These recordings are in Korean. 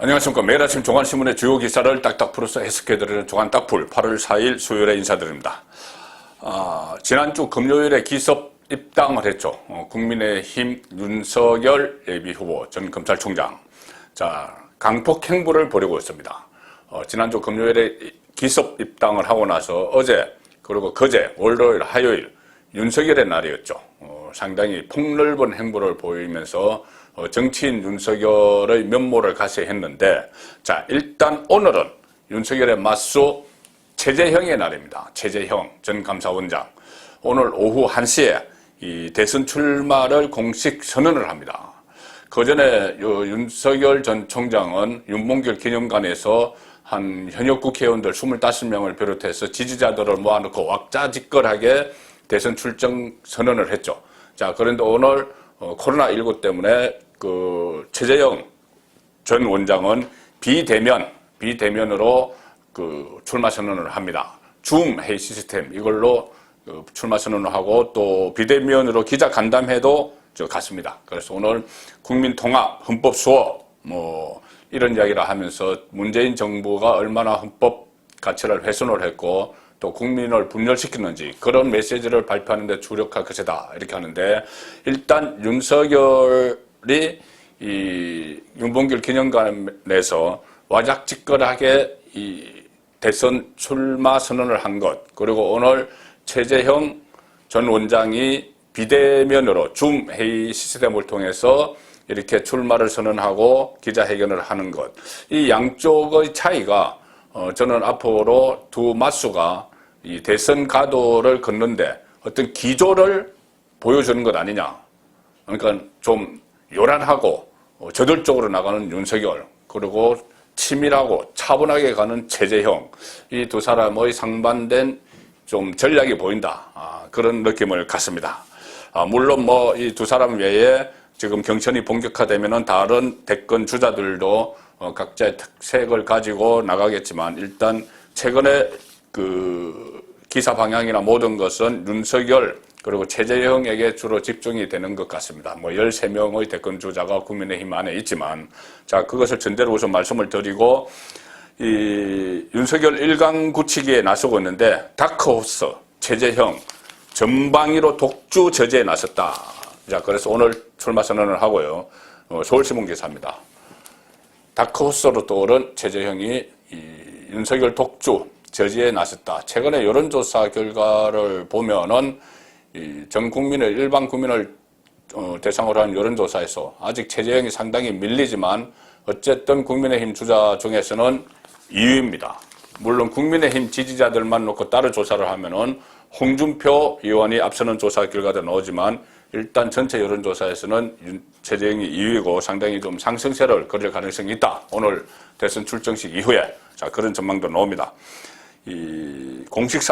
안녕하십니까. 매일 아침 종안신문의 주요 기사를 딱딱 풀어서 해석해드리는 종안딱풀 8월 4일 수요일에 인사드립니다. 지난주 금요일에 기습 입당을 했죠. 국민의힘 윤석열 예비후보 전 검찰총장. 강폭 행보를 벌이고 있습니다. 지난주 금요일에 기습 입당을 하고 나서 어제 그리고 그제 월요일 화요일 윤석열의 날이었죠. 상당히 폭넓은 행보를 보이면서 정치인 윤석열의 면모를 가세했는데, 일단 오늘은 윤석열의 맞수 최재형의 날입니다. 최재형 전 감사원장. 오늘 오후 1시에 이 대선 출마를 공식 선언을 합니다. 그 전에 윤석열 전 총장은 윤봉길 기념관에서 한 현역 국회의원들 25명을 비롯해서 지지자들을 모아놓고 왁자지껄하게 대선 출정 선언을 했죠. 그런데 오늘 코로나19 때문에 최재형 전 원장은 비대면으로 출마 선언을 합니다. 줌 회의 시스템 이걸로 출마 선언을 하고 또 비대면으로 기자 간담회도 갔습니다. 그래서 오늘 국민통합, 헌법 수호 이런 이야기를 하면서 문재인 정부가 얼마나 헌법 가치를 훼손을 했고 또 국민을 분열시키는지 그런 메시지를 발표하는 데 주력할 것이다 이렇게 하는데, 일단 윤석열이 이 윤봉길 기념관에서 와작지껄하게 이 대선 출마 선언을 한 것, 그리고 오늘 최재형 전 원장이 비대면으로 줌 회의 시스템을 통해서 이렇게 출마를 선언하고 기자회견을 하는 것, 이 양쪽의 차이가 저는 앞으로 두 맞수가 이 대선 가도를 걷는데 어떤 기조를 보여주는 것 아니냐. 그러니까 좀 요란하고 저돌적으로 나가는 윤석열, 그리고 치밀하고 차분하게 가는 최재형, 이 두 사람의 상반된 좀 전략이 보인다. 그런 느낌을 갖습니다. 물론 이 두 사람 외에 지금 경선이 본격화되면은 다른 대권 주자들도 각자의 특색을 가지고 나가겠지만, 일단 최근에 기사 방향이나 모든 것은 윤석열 그리고 최재형에게 주로 집중이 되는 것 같습니다. 13명의 대권 주자가 국민의힘 안에 있지만, 그것을 전제로 우선 말씀을 드리고, 이 윤석열 1강 굳히기에 나서고 있는데, 다크호스 최재형 전방위로 독주 저지에 나섰다. 그래서 오늘 출마 선언을 하고요. 서울신문 기사입니다. 다크호스로 떠오른 최재형이 이 윤석열 독주 저지에 나섰다. 최근에 여론조사 결과를 보면은 전 국민을, 일반 국민을 대상으로 한 여론조사에서 아직 최재형이 상당히 밀리지만 어쨌든 국민의힘 주자 중에서는 2위입니다. 물론 국민의힘 지지자들만 놓고 따로 조사를 하면은 홍준표 의원이 앞서는 조사 결과도 나오지만, 일단 전체 여론조사에서는 최재형이 2위고 상당히 좀 상승세를 거릴 가능성이 있다. 오늘 대선 출정식 이후에 그런 전망도 나옵니다. 이 공직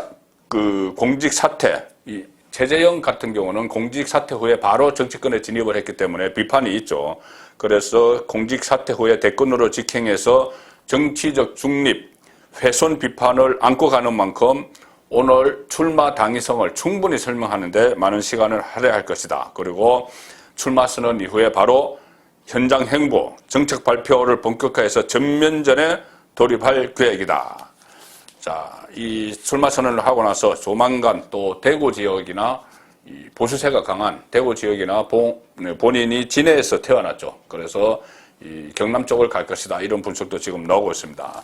사퇴, 이 최재형 같은 경우는 공직 사퇴 후에 바로 정치권에 진입을 했기 때문에 비판이 있죠. 그래서 공직 사퇴 후에 대권으로 직행해서 정치적 중립, 훼손 비판을 안고 가는 만큼 오늘 출마 당위성을 충분히 설명하는데 많은 시간을 할애할 것이다. 그리고 출마 선언 이후에 바로 현장 행보, 정책 발표를 본격화해서 전면전에 돌입할 계획이다. 이 출마 선언을 하고 나서 조만간 또 대구 지역이나 이 보수세가 강한 대구 지역이나 본인이 진해에서 태어났죠. 그래서 이 경남 쪽을 갈 것이다. 이런 분석도 지금 나오고 있습니다.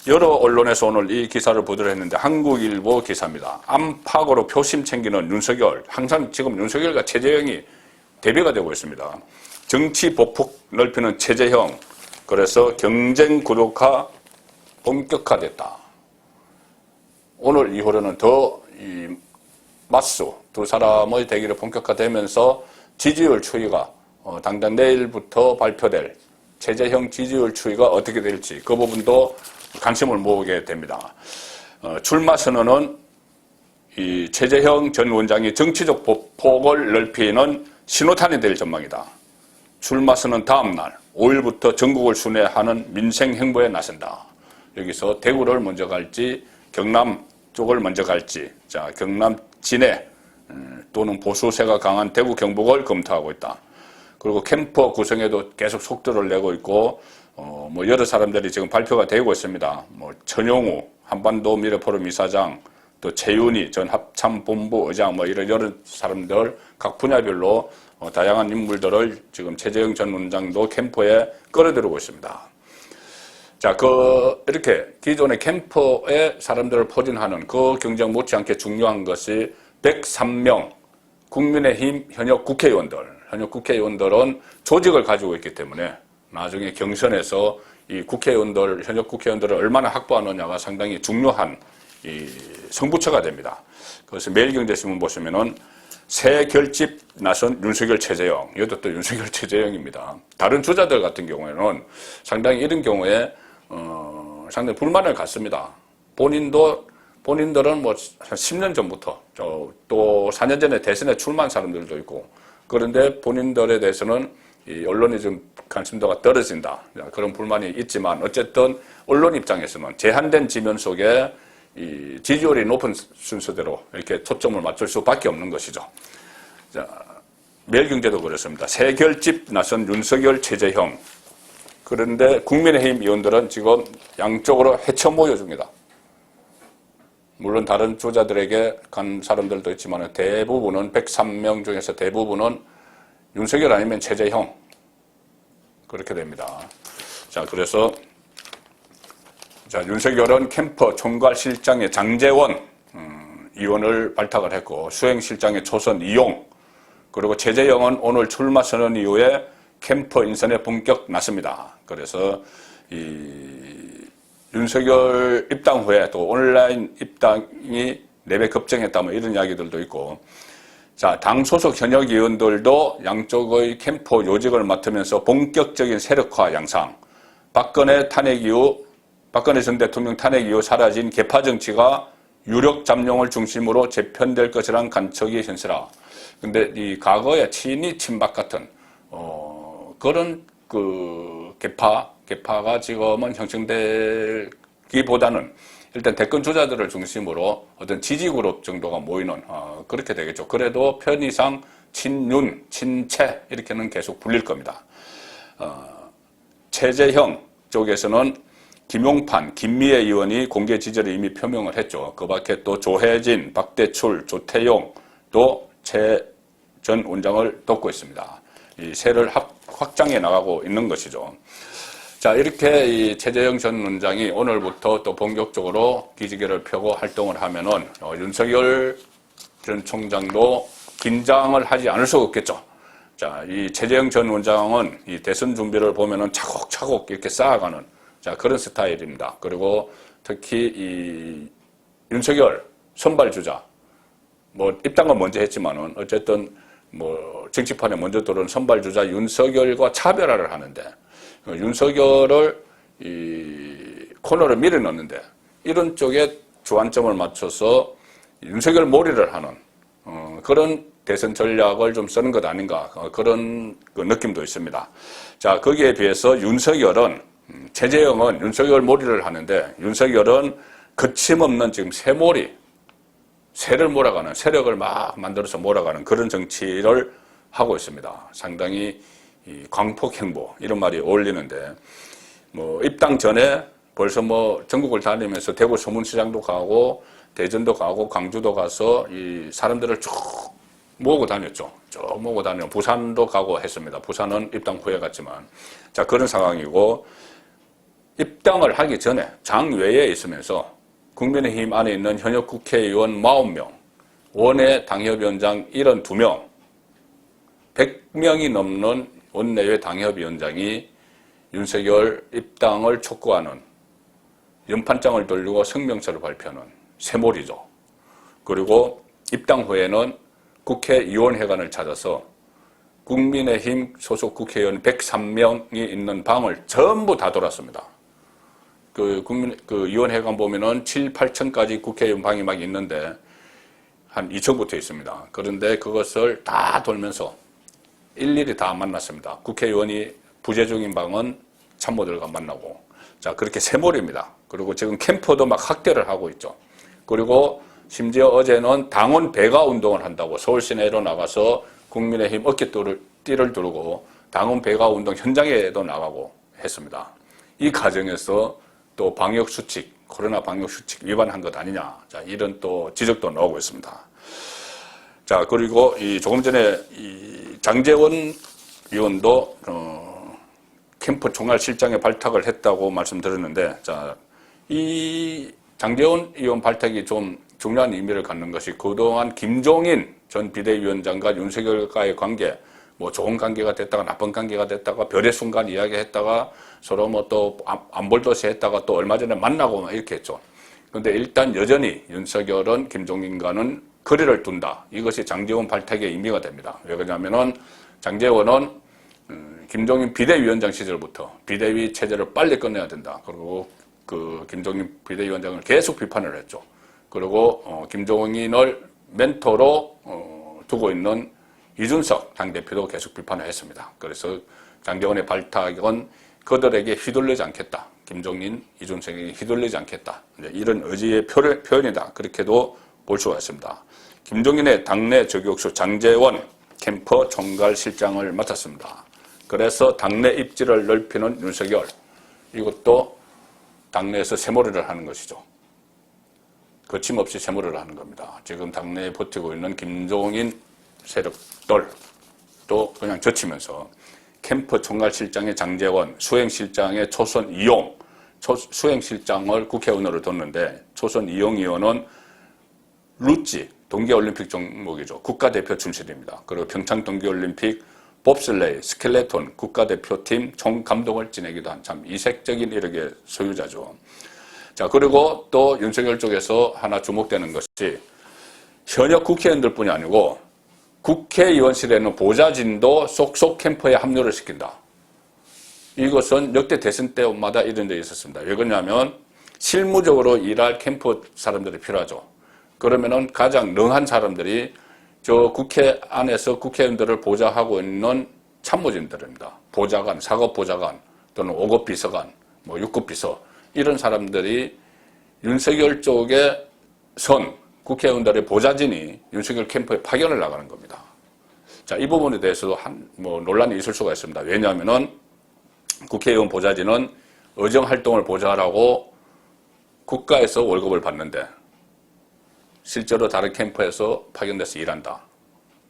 여러 언론에서 오늘 이 기사를 보도를 했는데, 한국일보 기사입니다. 안팎으로 표심 챙기는 윤석열. 항상 지금 윤석열과 최재형이 대비가 되고 있습니다. 정치 보폭 넓히는 최재형. 그래서 경쟁 굴욕화 본격화됐다. 오늘 이후로는 더 이 맞수 두 사람의 대결이 본격화되면서 지지율 추이가 당장 내일부터 발표될 최재형 지지율 추이가 어떻게 될지 그 부분도 관심을 모으게 됩니다. 출마 선언은 이 최재형 전 원장이 정치적 보폭을 넓히는 신호탄이 될 전망이다. 출마 선언 다음 날 5일부터 전국을 순회하는 민생 행보에 나선다. 여기서 대구를 먼저 갈지 경남 쪽을 먼저 갈지, 경남 진해 또는 보수세가 강한 대구 경북을 검토하고 있다. 그리고 캠프 구성에도 계속 속도를 내고 있고, 뭐 여러 사람들이 지금 발표가 되고 있습니다. 뭐 전용우 한반도 미래포럼 이사장, 또 최윤희 전 합참본부 의장, 뭐 이런 여러 사람들 각 분야별로 다양한 인물들을 지금 최재형 전 원장도 캠프에 끌어들이고 있습니다. 자, 이렇게 기존의 캠프에 사람들을 포진하는 그 경쟁 못지않게 중요한 것이 103명 국민의힘 현역 국회의원들은 조직을 가지고 있기 때문에 나중에 경선에서 이 현역 국회의원들을 얼마나 확보하느냐가 상당히 중요한 이 승부처가 됩니다. 그래서 매일경제신문 보시면은 새 결집 나선 윤석열 최재형, 이것도 또 윤석열 최재형입니다. 다른 주자들 같은 경우에는 상당히 이런 경우에 상당히 불만을 갖습니다. 본인들은 뭐 한 10년 전부터 또 4년 전에 대선에 출마한 사람들도 있고, 그런데 본인들에 대해서는 이 언론이 좀 관심도가 떨어진다, 그런 불만이 있지만 어쨌든 언론 입장에서는 제한된 지면 속에 이 지지율이 높은 순서대로 이렇게 초점을 맞출 수밖에 없는 것이죠. 자, 매일경제도 그렇습니다. 새 결집 나선 윤석열 최재형. 그런데 국민의힘 의원들은 지금 양쪽으로 헤쳐 모여줍니다. 물론 다른 주자들에게 간 사람들도 있지만 대부분은 103명 중에서 대부분은 윤석열 아니면 최재형 그렇게 됩니다. 자, 그래서 윤석열은 캠프 총괄실장의 장제원 의원을 발탁을 했고, 수행실장의 초선 이용, 그리고 최재형은 오늘 출마 선언 이후에 캠프 인선에 본격 났습니다. 그래서 윤석열 입당 후에 또 온라인 입당이 4배 급증했다, 뭐 이런 이야기들도 있고, 자, 당 소속 현역 의원들도 양쪽의 캠프 요직을 맡으면서 본격적인 세력화 양상, 박근혜 전 대통령 탄핵 이후 사라진 계파 정치가 유력 잠룡을 중심으로 재편될 것이란 관측이 현실화. 근데 이 과거의 친이 친박 같은 그런 계파가 지금은 형성되기보다는 일단 대권 주자들을 중심으로 어떤 지지 그룹 정도가 모이는 그렇게 되겠죠. 그래도 편의상 친윤, 친채 이렇게는 계속 불릴 겁니다. 최재형 쪽에서는 김용판, 김미애 의원이 공개 지지를 이미 표명을 했죠. 그 밖에 또 조혜진, 박대출, 조태용, 또 최 전 원장을 돕고 있습니다. 이 세를 확장해 나가고 있는 것이죠. 자, 이렇게 이 최재형 전 원장이 오늘부터 또 본격적으로 기지개를 펴고 활동을 하면은 윤석열 전 총장도 긴장을 하지 않을 수가 없겠죠. 자, 이 최재형 전 원장은 이 대선 준비를 보면은 차곡차곡 이렇게 쌓아가는 그런 스타일입니다. 그리고 특히 이 윤석열 선발주자, 뭐 입당은 먼저 했지만은 어쨌든 뭐 정치판에 먼저 들어온 선발주자 윤석열과 차별화를 하는데, 윤석열을 이 코너를 밀어넣는데 이런 쪽에 주안점을 맞춰서 윤석열 몰이를 하는 그런 대선 전략을 좀 쓰는 것 아닌가, 그런 느낌도 있습니다. 자, 거기에 비해서 최재형은 윤석열 몰이를 하는데, 윤석열은 거침없는 지금 새를 몰아가는, 세력을 막 만들어서 몰아가는 그런 정치를 하고 있습니다. 상당히 이 광폭행보 이런 말이 어울리는데, 뭐 입당 전에 벌써 뭐 전국을 다니면서 대구 서문시장도 가고 대전도 가고 광주도 가서 이 사람들을 쭉 모으고 다녔죠. 부산도 가고 했습니다. 부산은 입당 후에 갔지만, 자, 그런 상황이고, 입당을 하기 전에 장외에 있으면서 국민의힘 안에 있는 현역 국회의원 40명, 원외 당협위원장 72명, 100명이 넘는 원내외 당협위원장이 윤석열 입당을 촉구하는 연판장을 돌리고 성명서를 발표하는 세몰이죠. 그리고 입당 후에는 국회의원회관을 찾아서 국민의힘 소속 국회의원 103명이 있는 방을 전부 다 돌았습니다. 의원회관 보면은 7, 8층까지 국회의원 방이 막 있는데 한 2층부터 있습니다. 그런데 그것을 다 돌면서 일일이 다 만났습니다. 국회의원이 부재 중인 방은 참모들과 만나고, 자, 그렇게 세몰입니다. 그리고 지금 캠프도 막 확대를 하고 있죠. 그리고 심지어 어제는 당원 배가 운동을 한다고 서울 시내로 나가서 국민의힘 어깨띠를 두르고 당원 배가 운동 현장에도 나가고 했습니다. 이 과정에서 또 방역수칙, 코로나 방역수칙 위반한 것 아니냐. 자, 이런 또 지적도 나오고 있습니다. 자, 그리고 조금 전에 장제원 의원도, 캠프 총괄실장에 발탁을 했다고 말씀드렸는데, 자, 이 장제원 의원 발탁이 좀 중요한 의미를 갖는 것이 그동안 김종인 전 비대위원장과 윤석열과의 관계, 뭐 좋은 관계가 됐다가 나쁜 관계가 됐다가 별의 순간 이야기했다가 서로 뭐 또 안볼도시 했다가 또 얼마 전에 만나고 막 이렇게 했죠. 그런데 일단 여전히 윤석열은 김종인과는 거리를 둔다. 이것이 장제원 발탁의 의미가 됩니다. 왜 그러냐면은 장제원은 김종인 비대위원장 시절부터 비대위 체제를 빨리 끝내야 된다. 그리고 그 김종인 비대위원장을 계속 비판을 했죠. 그리고 김종인을 멘토로 두고 있는 이준석 당대표도 계속 비판을 했습니다. 그래서 장제원의 발탁은 그들에게 휘둘리지 않겠다. 김종인, 이준석에게 휘둘리지 않겠다. 이런 의지의 표현이다. 그렇게도 볼 수가 있습니다. 김종인의 당내 저격수 장제원 캠프 총괄실장을 맡았습니다. 그래서 당내 입지를 넓히는 윤석열, 이것도 당내에서 새몰이를 하는 것이죠. 거침없이 새몰이를 하는 겁니다. 지금 당내에 버티고 있는 김종인 세력들도 그냥 젖히면서 캠프 총괄실장의 장제원, 수행실장의 초선 이용, 수행실장을 국회의원으로 뒀는데 초선 이용 의원은 루찌, 동계올림픽 종목이죠. 국가대표 출신입니다. 그리고 평창 동계올림픽 봅슬레이, 스켈레톤 국가대표팀 총감독을 지내기도 한 참 이색적인 이력의 소유자죠. 자, 그리고 또 윤석열 쪽에서 하나 주목되는 것이 현역 국회의원들뿐이 아니고 국회의원실에는 보좌진도 쏙쏙 캠프에 합류를 시킨다. 이것은 역대 대선 때마다 이런 데 있었습니다. 왜 그러냐면 실무적으로 일할 캠프 사람들이 필요하죠. 그러면은 가장 능한 사람들이 저 국회 안에서 국회의원들을 보좌하고 있는 참모진들입니다. 보좌관, 사급보좌관 또는 5급 비서관, 뭐 6급 비서 이런 사람들이 윤석열 쪽에 선 국회의원들의 보좌진이 윤석열 캠프에 파견을 나가는 겁니다. 자, 이 부분에 대해서도 논란이 있을 수가 있습니다. 왜냐하면은 국회의원 보좌진은 의정활동을 보좌하라고 국가에서 월급을 받는데 실제로 다른 캠프에서 파견돼서 일한다.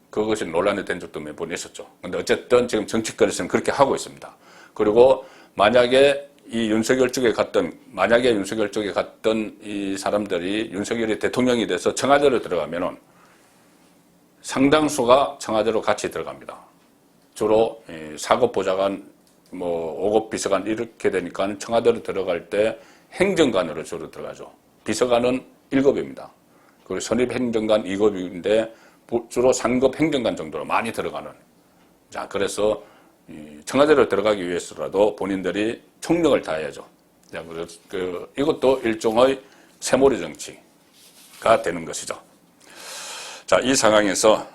그것이 논란이 된 적도 몇 번 있었죠. 근데 어쨌든 지금 정치권에서는 그렇게 하고 있습니다. 그리고 만약에 윤석열 쪽에 갔던 이 사람들이 윤석열이 대통령이 돼서 청와대로 들어가면은 상당수가 청와대로 같이 들어갑니다. 주로 사급 보좌관, 5급 비서관 이렇게 되니까 청와대로 들어갈 때 행정관으로 주로 들어가죠. 비서관은 1급입니다. 그리고 선임행정관 2급인데 주로 3급 행정관 정도로 많이 들어가는. 자, 그래서 청와대로 들어가기 위해서라도 본인들이 총력을 다해야죠. 자, 이것도 일종의 새몰이 정치가 되는 것이죠. 자, 이 상황에서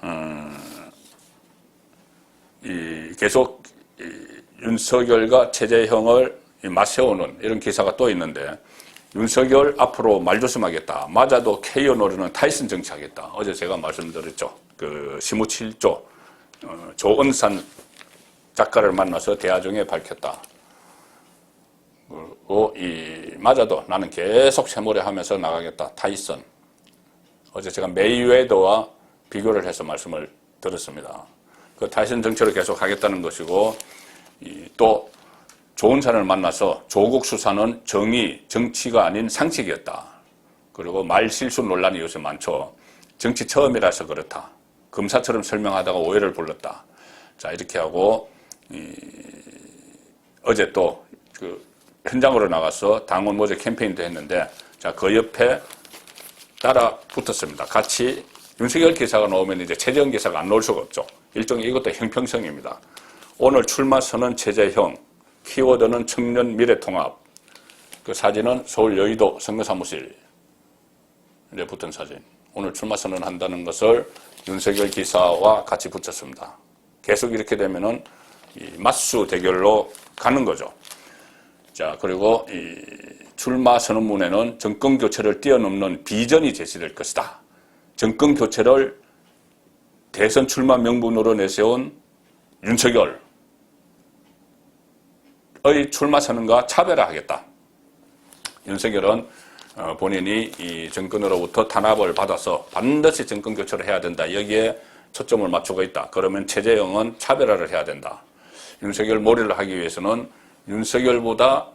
계속 윤석열과 최재형을 맞세우는 이런 기사가 또 있는데 윤석열 앞으로 말조심하겠다. 맞아도 KO 노리는 타이슨 정치하겠다. 어제 제가 말씀드렸죠. 그 시무칠조 조은산 작가를 만나서 대화 중에 밝혔다. 그리고 맞아도 나는 계속 새몰이 하면서 나가겠다. 타이슨. 어제 제가 메이웨더와 비교를 해서 말씀을 드렸습니다. 그 타이슨 정치를 계속 하겠다는 것이고 또 조은산을 만나서 조국 수사는 정의, 정치가 아닌 상식이었다. 그리고 말 실수 논란이 요새 많죠. 정치 처음이라서 그렇다. 검사처럼 설명하다가 오해를 불렀다. 자, 이렇게 하고 어제 또 그 현장으로 나가서 당원 모집 캠페인도 했는데 자, 그 옆에 따라 붙었습니다. 같이 윤석열 기사가 나오면 이제 최재형 기사가 안 나올 수가 없죠. 일종의 이것도 형평성입니다. 오늘 출마 선언 최재형, 키워드는 청년 미래통합. 그 사진은 서울 여의도 선거사무실에 붙은 사진. 오늘 출마 선언한다는 것을 윤석열 기사와 같이 붙였습니다. 계속 이렇게 되면은 맞수 대결로 가는 거죠. 자, 그리고 출마 선언문에는 정권 교체를 뛰어넘는 비전이 제시될 것이다. 정권 교체를 대선 출마 명분으로 내세운 윤석열, 출마 선언과 차별화하겠다. 윤석열은 본인이 이 정권으로부터 탄압을 받아서 반드시 정권 교체를 해야 된다. 여기에 초점을 맞추고 있다. 그러면 최재형은 차별화를 해야 된다. 윤석열 몰이를 하기 위해서는 윤석열보다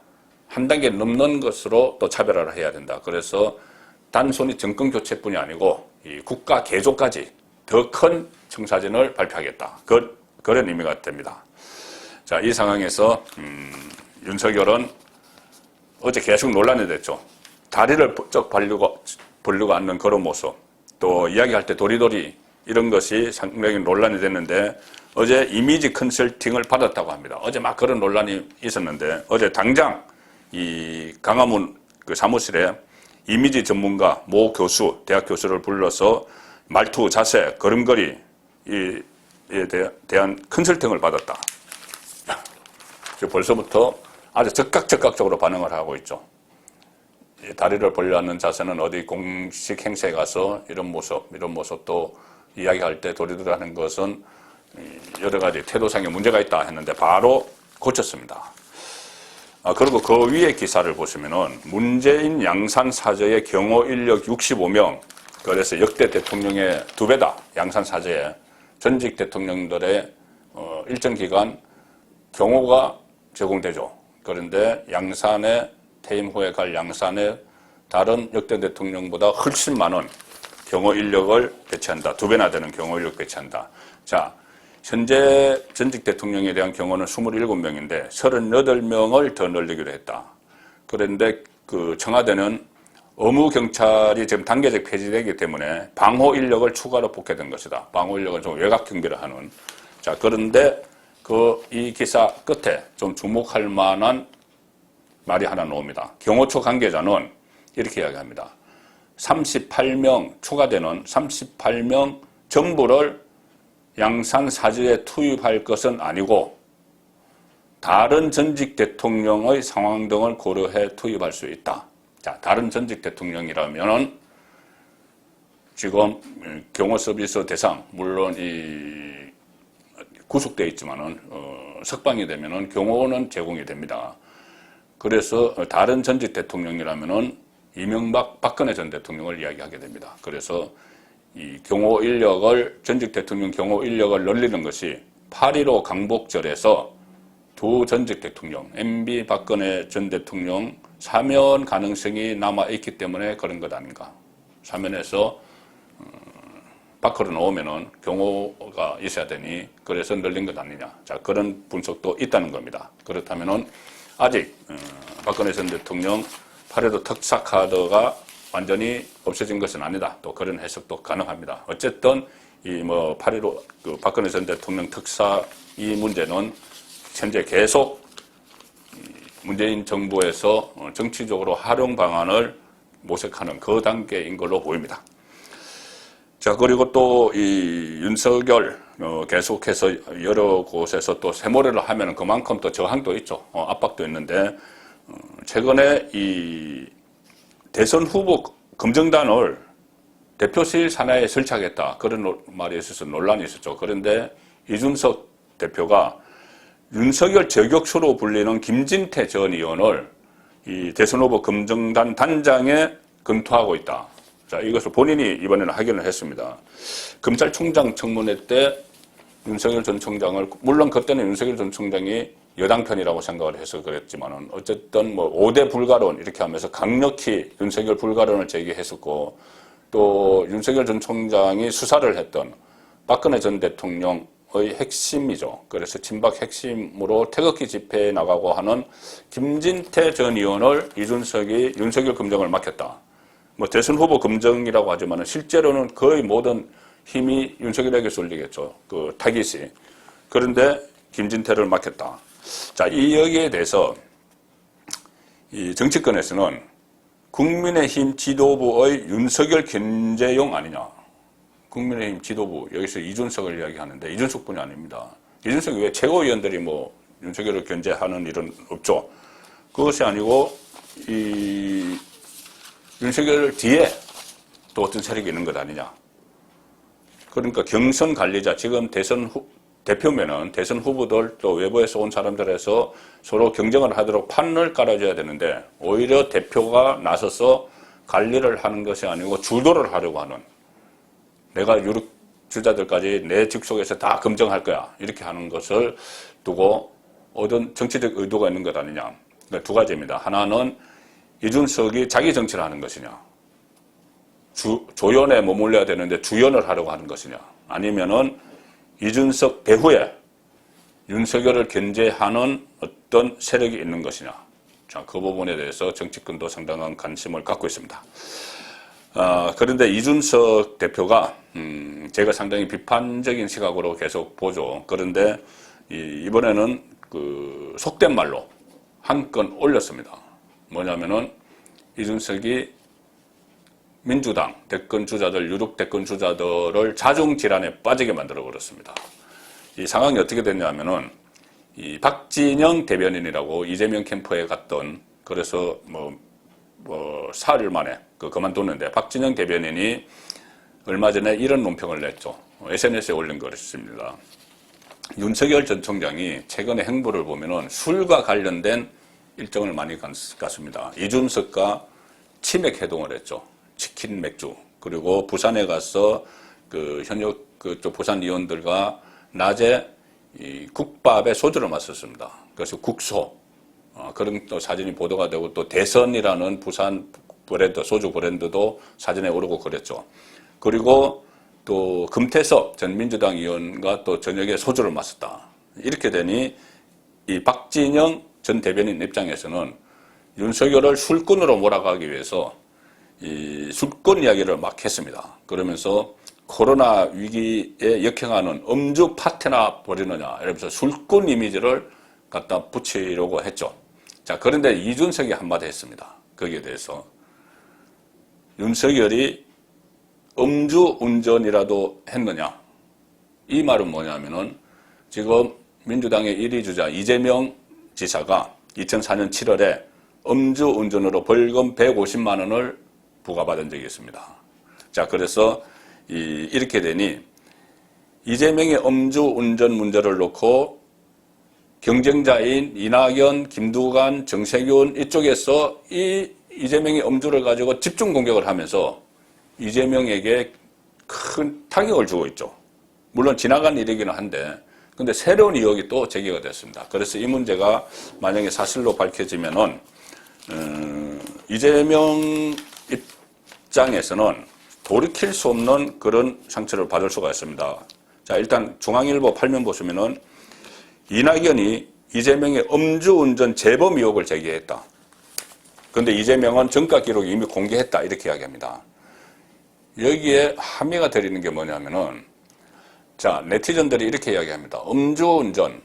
한 단계 넘는 것으로 또 차별화를 해야 된다. 그래서 단순히 정권 교체뿐이 아니고 이 국가 개조까지 더 큰 청사진을 발표하겠다. 그런 의미가 됩니다. 자, 이 상황에서 윤석열은 어제 계속 논란이 됐죠. 다리를 쩍 벌리고 앉는 그런 모습, 또 이야기할 때 도리도리 이런 것이 상당히 논란이 됐는데 어제 이미지 컨설팅을 받았다고 합니다. 어제 막 그런 논란이 있었는데 어제 당장 이 강화문 그 사무실에 이미지 전문가 모 교수, 대학 교수를 불러서 말투, 자세, 걸음걸이에 대한 컨설팅을 받았다. 벌써부터 아주 적극적으로 반응을 하고 있죠. 다리를 벌려 앉는 자세는 어디 공식 행사에 가서 이런 모습도 이야기할 때 도리도리 하는 것은 여러 가지 태도상의 문제가 있다 했는데 바로 고쳤습니다. 그리고 그 위에 기사를 보시면은 문재인 양산 사저의 경호 인력 65명, 그래서 역대 대통령의 2배다. 양산 사저에 전직 대통령들의 일정 기간 경호가 제공되죠. 그런데 양산에 퇴임 후에 갈 양산에 다른 역대 대통령보다 훨씬 많은 경호 인력을 배치한다. 2배나 되는 경호 인력 배치한다. 자, 현재 전직 대통령에 대한 경호는 27명인데 38명을 더 늘리기로 했다. 그런데 그 청와대는 의무경찰이 지금 단계적 폐지되기 때문에 방호 인력을 추가로 복귀된 것이다. 방호 인력은 좀 외곽 경비를 하는. 자, 그런데 이 기사 끝에 좀 주목할 만한 말이 하나 나옵니다. 경호처 관계자는 이렇게 이야기합니다. 38명 추가되는 38명 전부를 양산 사저에 투입할 것은 아니고 다른 전직 대통령의 상황 등을 고려해 투입할 수 있다. 자, 다른 전직 대통령이라면은 지금 경호 서비스 대상 물론 이 구속되어 있지만은 석방이 되면은 경호는 제공이 됩니다. 그래서 다른 전직 대통령이라면은 이명박, 박근혜 전 대통령을 이야기하게 됩니다. 그래서 이 경호 인력을 전직 대통령 경호 인력을 늘리는 것이 8.15 강복절에서 두 전직 대통령 MB 박근혜 전 대통령 사면 가능성이 남아 있기 때문에 그런 것 아닌가. 사면에서 밖으로 나오면은 경호가 있어야 되니 그래서 늘린 것 아니냐. 자, 그런 분석도 있다는 겁니다. 그렇다면은 아직 박근혜 전 대통령 8.15 특사 카드가 완전히 없어진 것은 아니다. 또 그런 해석도 가능합니다. 어쨌든 이 8.15 그 박근혜 전 대통령 특사 이 문제는 현재 계속 문재인 정부에서 정치적으로 활용 방안을 모색하는 그 단계인 걸로 보입니다. 자, 그리고 또 이 윤석열 계속해서 여러 곳에서 또 세모레를 하면 그만큼 또 저항도 있죠. 압박도 있는데 최근에 이 대선 후보 검증단을 대표실 산하에 설치하겠다. 그런 말이 있어서 논란이 있었죠. 그런데 이준석 대표가 윤석열 저격수로 불리는 김진태 전 의원을 이 대선 후보 검증단 단장에 검토하고 있다. 자, 이것을 본인이 이번에는 확인을 했습니다. 검찰총장 청문회 때 윤석열 전 총장을, 물론 그때는 윤석열 전 총장이 여당 편이라고 생각을 해서 그랬지만은 어쨌든 5대 불가론 이렇게 하면서 강력히 윤석열 불가론을 제기했었고 또 윤석열 전 총장이 수사를 했던 박근혜 전 대통령의 핵심이죠. 그래서 친박 핵심으로 태극기 집회에 나가고 하는 김진태 전 의원을 이준석이 윤석열 검증을 맡겼다. 대선 후보 검증이라고 하지만 실제로는 거의 모든 힘이 윤석열에게 쏠리겠죠. 그 타깃이. 그런데 김진태를 맡겼다. 자, 여기에 대해서 이 정치권에서는 국민의힘 지도부의 윤석열 견제용 아니냐. 국민의힘 지도부, 여기서 이준석을 이야기하는데 이준석뿐이 아닙니다. 이준석이 왜 최고위원들이 윤석열을 견제하는 일은 없죠. 그것이 아니고 이 윤석열 뒤에 또 어떤 세력이 있는 것 아니냐. 그러니까 경선 관리자, 지금 대선 대표면은 대선 후보들 또 외부에서 온 사람들에서 서로 경쟁을 하도록 판을 깔아줘야 되는데 오히려 대표가 나서서 관리를 하는 것이 아니고 주도를 하려고 하는, 내가 유력 주자들까지 내 직속에서 다 검증할 거야 이렇게 하는 것을 두고 어떤 정치적 의도가 있는 것 아니냐. 그러니까 두 가지입니다. 하나는 이준석이 자기 정치를 하는 것이냐, 조연에 머물러야 되는데 주연을 하려고 하는 것이냐, 아니면은 이준석 배후에 윤석열을 견제하는 어떤 세력이 있는 것이냐. 자, 그 부분에 대해서 정치권도 상당한 관심을 갖고 있습니다. 그런데 이준석 대표가 제가 상당히 비판적인 시각으로 계속 보죠. 그런데 이번에는 그 속된 말로 한 건 올렸습니다. 뭐냐면은 이준석이 민주당 대권 주자들, 유력 대권 주자들을 자중 질환에 빠지게 만들어 버렸습니다. 이 상황이 어떻게 됐냐면은 이 박진영 대변인이라고 이재명 캠프에 갔던, 그래서 사흘 만에 그만뒀는데, 박진영 대변인이 얼마 전에 이런 논평을 냈죠. SNS에 올린 것입니다. 윤석열 전 총장이 최근의 행보를 보면은 술과 관련된 일정을 많이 갔습니다. 이준석과 치맥 회동을 했죠. 치킨 맥주. 그리고 부산에 가서 그 현역 그쪽 부산 의원들과 낮에 이 국밥에 소주를 마셨습니다. 그래서 국소. 그런 또 사진이 보도가 되고, 또 대선이라는 부산 브랜드, 소주 브랜드도 사진에 오르고 그랬죠. 그리고 또 금태섭 전 민주당 의원과 또 저녁에 소주를 마셨다. 이렇게 되니 이 박진영 전 대변인 입장에서는 윤석열을 술꾼으로 몰아가기 위해서 이 술꾼 이야기를 막 했습니다. 그러면서 코로나 위기에 역행하는 음주 파티나 벌이느냐 이러면서 술꾼 이미지를 갖다 붙이려고 했죠. 자, 그런데 이준석이 한마디 했습니다. 거기에 대해서 윤석열이 음주 운전이라도 했느냐, 이 말은 뭐냐면은 지금 민주당의 1위 주자 이재명 지사가 2004년 7월에 음주 운전으로 벌금 150만 원을 부과받은 적이 있습니다. 자, 그래서 이렇게 되니 이재명의 음주 운전 문제를 놓고 경쟁자인 이낙연, 김두관, 정세균 이쪽에서 이재명의 음주를 가지고 집중 공격을 하면서 이재명에게 큰 타격을 주고 있죠. 물론 지나간 일이기는 한데, 근데 새로운 의혹이 또 제기가 됐습니다. 그래서 이 문제가 만약에 사실로 밝혀지면은 이재명 입장에서는 돌이킬 수 없는 그런 상처를 받을 수가 있습니다. 자, 일단 중앙일보 8면 보시면은 이낙연이 이재명의 음주운전 재범 의혹을 제기했다. 그런데 이재명은 전가 기록이 이미 공개했다 이렇게 이야기합니다. 여기에 함의가 들이는 게 뭐냐면은, 자, 네티즌들이 이렇게 이야기합니다. 음주운전,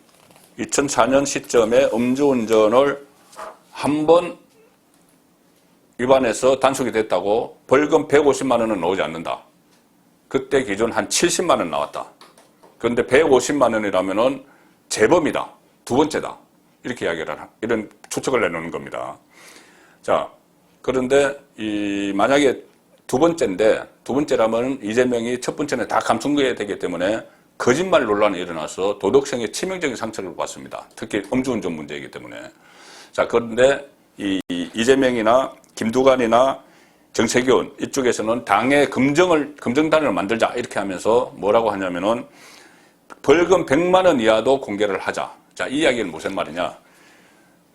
2004년 시점에 음주운전을 한 번 위반해서 단속이 됐다고 벌금 150만 원은 나오지 않는다. 그때 기준 한 70만 원 나왔다. 그런데 150만 원이라면은 재범이다. 두 번째다. 이렇게 이런 추측을 내놓는 겁니다. 자, 그런데 만약에 두 번째라면 이재명이 첫 번째는 다 감춘거야 되기 때문에 거짓말 논란이 일어나서 도덕성에 치명적인 상처를 받습니다. 특히 음주운전 문제이기 때문에. 자, 그런데 이재명이나 김두관이나 정세균 이쪽에서는 당의 검증단을 만들자 이렇게 하면서 뭐라고 하냐면은 벌금 100만 원 이하도 공개를 하자. 자, 이 이야기는 무슨 말이냐.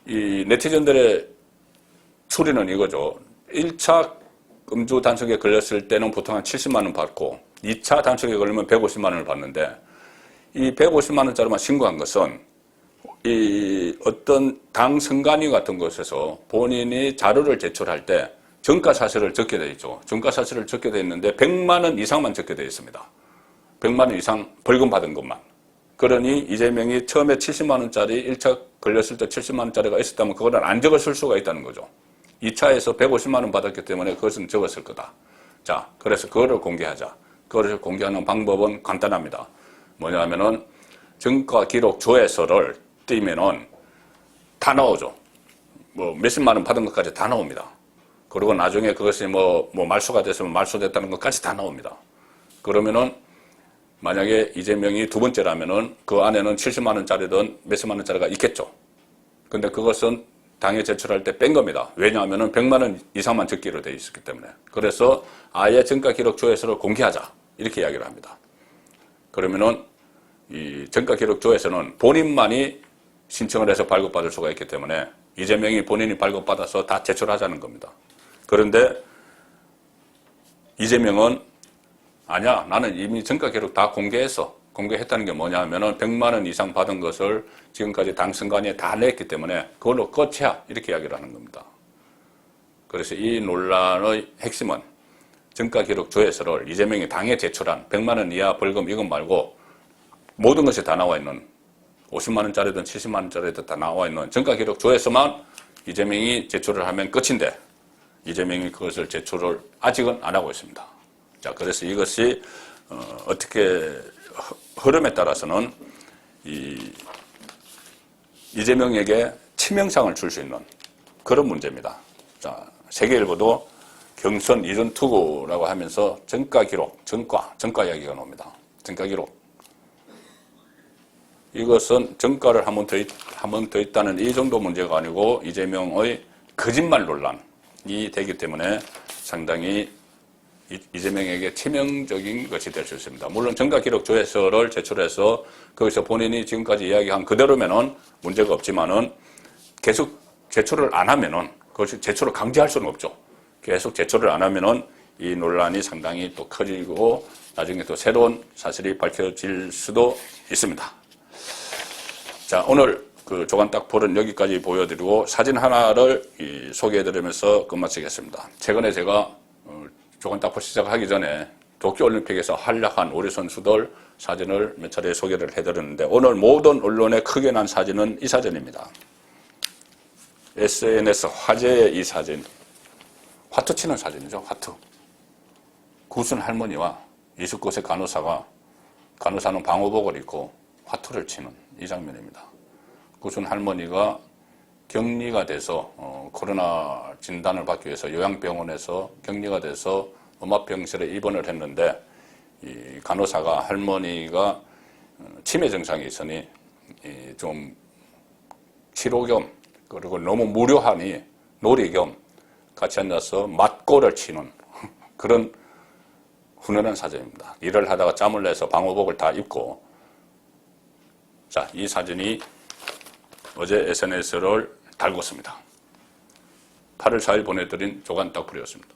이 네티즌들의 추리는 이거죠. 1차 음주 단속에 걸렸을 때는 보통 한 70만 원 받고 2차 단속에 걸리면 150만 원을 받는데, 이 150만 원짜리만 신고한 것은 이 어떤 당 선관위 같은 곳에서 본인이 자료를 제출할 때 정가사실을 적게 되어 있죠. 정가사실을 적게 되어 있는데 100만 원 이상만 적게 되어 있습니다. 100만 원 이상 벌금 받은 것만. 그러니 이재명이 처음에 70만 원짜리 1차 걸렸을 때 70만 원짜리가 있었다면 그거는 안 적었을 수가 있다는 거죠. 2차에서 150만 원 받았기 때문에 그것은 적었을 거다. 자, 그래서 그거를 공개하자. 그것을 공개하는 방법은 간단합니다. 뭐냐면은 정가 기록 조회서를 띄면은 다 나오죠. 뭐 몇십만 원 받은 것까지 다 나옵니다. 그리고 나중에 그것이 뭐 말소가 됐으면 말소됐다는 것까지 다 나옵니다. 그러면은 만약에 이재명이 두 번째라면은 그 안에는 70만 원짜리든 몇십만 원짜리가 있겠죠. 근데 그것은 당에 제출할 때 뺀 겁니다. 왜냐하면은 100만 원 이상만 적기로 되어 있었기 때문에. 그래서 아예 정가 기록 조회서를 공개하자. 이렇게 이야기를 합니다. 그러면은 이 정가 기록 조회서는 본인만이 신청을 해서 발급받을 수가 있기 때문에 이재명이 본인이 발급받아서 다 제출하자는 겁니다. 그런데 이재명은 아니야, 나는 이미 정가 기록 다 공개했다는 게 뭐냐 하면은 100만 원 이상 받은 것을 지금까지 당 선관위에 다 냈기 때문에 그걸로 끝이야. 이렇게 이야기를 하는 겁니다. 그래서 이 논란의 핵심은 정가 기록 조회서를 이재명이 당에 제출한 100만 원 이하 벌금 이것 말고 모든 것이 다 나와 있는 50만 원짜리든 70만 원짜리든 다 나와 있는 정가 기록 조회서만 이재명이 제출을 하면 끝인데 이재명이 그것을 제출을 아직은 안 하고 있습니다. 자, 그래서 이것이 어떻게 흐름에 따라서는 이재명에게 치명상을 줄 수 있는 그런 문제입니다. 자, 세계일보도 경선 이전 투구라고 하면서 정가 기록, 정가 이야기가 나옵니다. 정가 기록. 이것은 정가를 한 번 더 있다는 이 정도 문제가 아니고 이재명의 거짓말 논란이 되기 때문에 상당히 이재명에게 치명적인 것이 될 수 있습니다. 물론 정가 기록 조회서를 제출해서 거기서 본인이 지금까지 이야기한 그대로면은 문제가 없지만은 계속 제출을 안 하면은 그것이 제출을 강제할 수는 없죠. 계속 제출을 안 하면은 이 논란이 상당히 또 커지고 나중에 또 새로운 사실이 밝혀질 수도 있습니다. 자, 오늘 그 조간딱폴은 여기까지 보여드리고 사진 하나를 소개해드리면서 끝마치겠습니다. 최근에 제가 조간딱폴 시작하기 전에 도쿄올림픽에서 활약한 우리 선수들 사진을 몇 차례 소개를 해드렸는데 오늘 모든 언론에 크게 난 사진은 이 사진입니다. SNS 화제의 이 사진. 화투 치는 사진이죠. 화투. 구순 할머니와 29세 간호사는 방호복을 입고 화투를 치는 이 장면입니다. 구순 할머니가 격리가 돼서 코로나 진단을 받기 위해서 요양병원에서 격리가 돼서 음압병실에 입원을 했는데 이 간호사가 할머니가 치매 증상이 있으니 좀 치료 겸 그리고 너무 무료하니 놀이 겸 같이 앉아서 맞고를 치는 그런 훈훈한 사진입니다. 일을 하다가 짬을 내서 방호복을 다 입고 자, 이 사진이 어제 SNS를 달궜습니다. 8월 4일 보내드린 조간딱폴이었습니다.